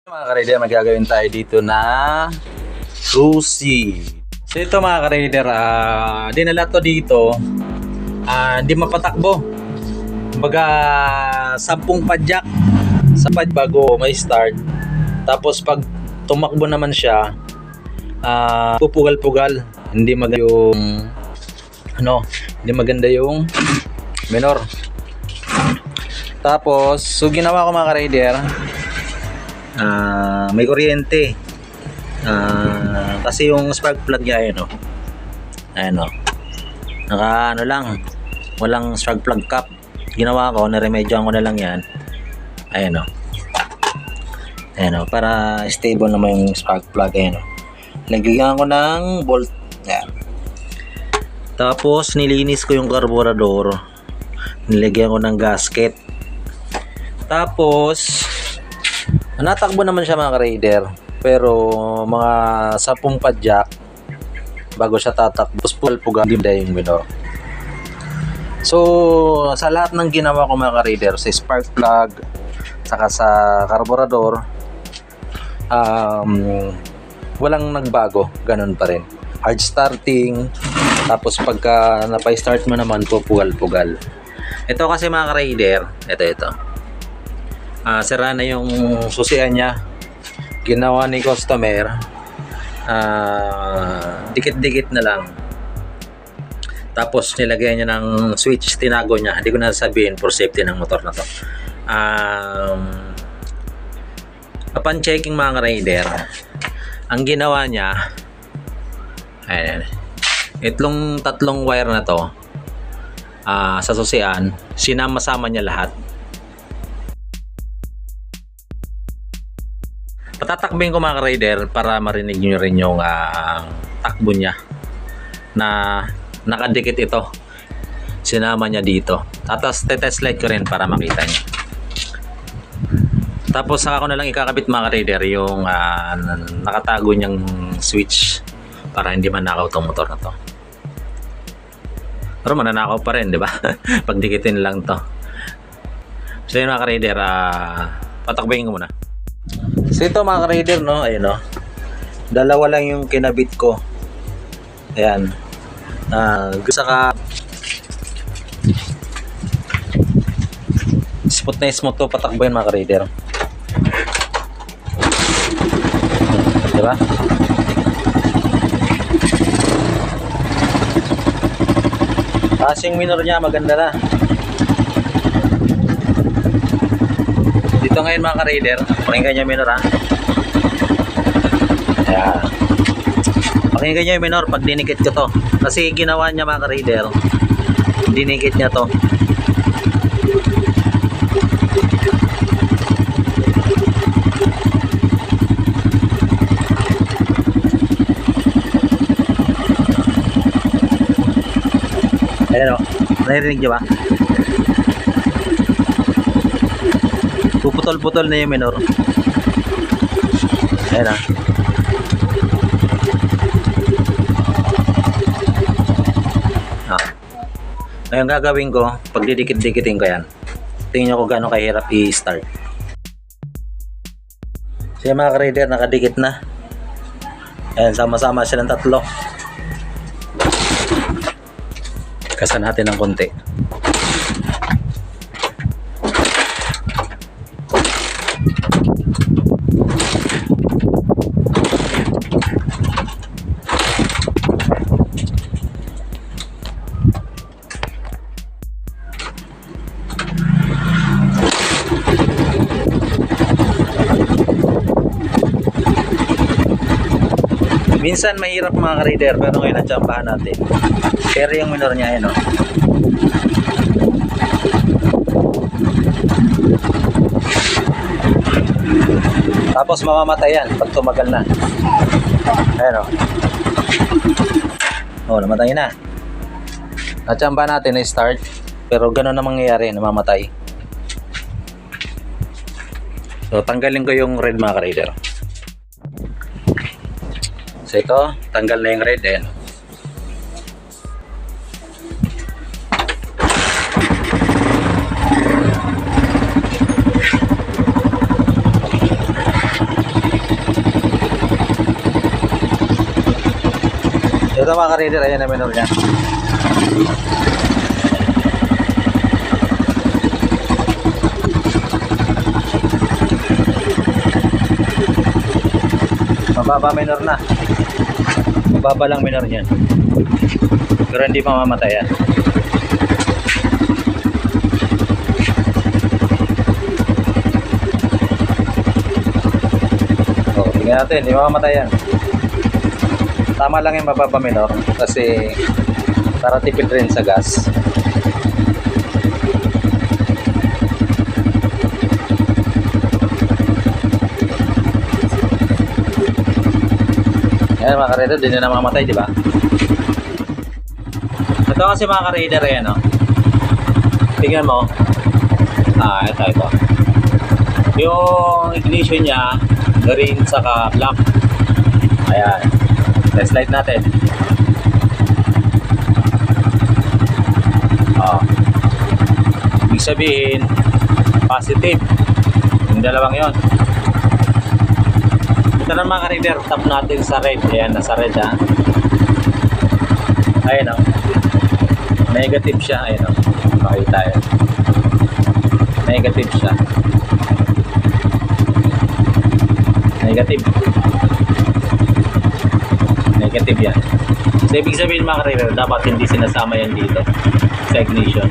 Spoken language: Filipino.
Mga ka-raider, magagawin tayo dito na susi. So ito mga ka-raider, dinala to dito, hindi mapatakbo. Kumbaga 10 padyak sa bago may start. Tapos pag tumakbo naman siya, pupugal-pugal. Hindi maganda yung hindi maganda yung minor. Tapos so ginawa ko mga ka-raider, may kuryente, kasi yung spark plug niya ayan naka lang, walang spark plug cap. Ginawa ko, naremedyoan ko na lang yan, ayan para stable naman yung spark plug. Lagyan ko ng bolt, ayan. Tapos nilinis ko yung carburetor, nilagyan ko ng gasket. Tapos natakbo naman siya mga ka-raider, pero mga 10 padyak bago siya tatakbo. Pugal-pugal din yung minor. So sa lahat ng ginawa ko mga ka-raider, sa spark plug saka sa carburetor, walang nagbago, ganun pa rin, hard starting. Tapos pagka napay-start mo naman, pupugal-pugal. Ito kasi mga ka-raider, ito sira na yung susian niya. Ginawa ni customer, dikit-dikit na lang. Tapos nilagyan niya ng switch, tinago niya. Hindi ko na sabihin for safety ng motor na to. Upon checking mga rider, ang ginawa niya, ayan, itlong tatlong wire na to, sa susian, sinama-sama niya lahat. Patatakbin ko mga rider para marinig nyo rin yung takbo niya, na nakadikit ito, sinama niya dito. Tapos test light ko rin para makita niya. Tapos saka ko na lang ikakabit mga rider yung nakatago niyang switch para hindi manakaw tong motor na to. Pero mananakaw pa rin, di ba? Pagdikitin lang to. So yun mga rider, patakbin ko muna. So ito mga ka-raider, ayun dalawa lang yung kinabit ko. Ayan. Saka smooth na smooth to patakbo yun mga ka-raider. Diba? Kasing minor niya maganda na. Dito ngayon mga ka-raider, pakinggan nyo yung minor ayan. Pakinggan nyo yung minor pag dinikit ko to, kasi ginawa niya mga ka-raider, dinikit niya to. Ayan narinig nyo ba? Puputol-putol na yung minor. Ayan ngayon gagawin ko, pag didikit-dikitin ko yan, tingnan nyo kung gaano kahirap i-start. So yung mga ka-raider, nakadikit na. Ayan, sama-sama silang tatlo. Kasan natin ng konti. Minsan mahirap mga ka-raider, pero ngayon natsambahan natin. Pero yung minor niya tapos mamamatay yan pag tumagal na. Ayan namatay na. Natsambahan natin na start, pero gano'n na mangyayari, namamatay. So tanggalin ko yung red mga ka-raider. So ito, tanggal na yung red. Ayan. Ito mga ka-reader, ayan na minor niya. Mababa minor na. Mababa lang minor niyan. Pero hindi mamamatay yan. So, tingnan natin, hindi mamamatay yan. Tama lang yung mababa minor kasi para tipid rin sa gas. Ayan mga ka-raider, di na namamatay, di ba? Ito kasi mga ka-raider, ayan o. Tingnan mo. Ito. Yung ignition niya, green saka black. Ayan. Test light natin. Ibig sabihin, positive. Yung dalawang yon. Ito na mga ka-reader, tap natin sa red. Ayan, nasa red ha. Ayan o. Negative siya. Ayan o. Makita yun. Negative siya. Negative. Negative yan. So, ibig sabihin mga ka-reader, dapat hindi sinasama yan dito sa ignition.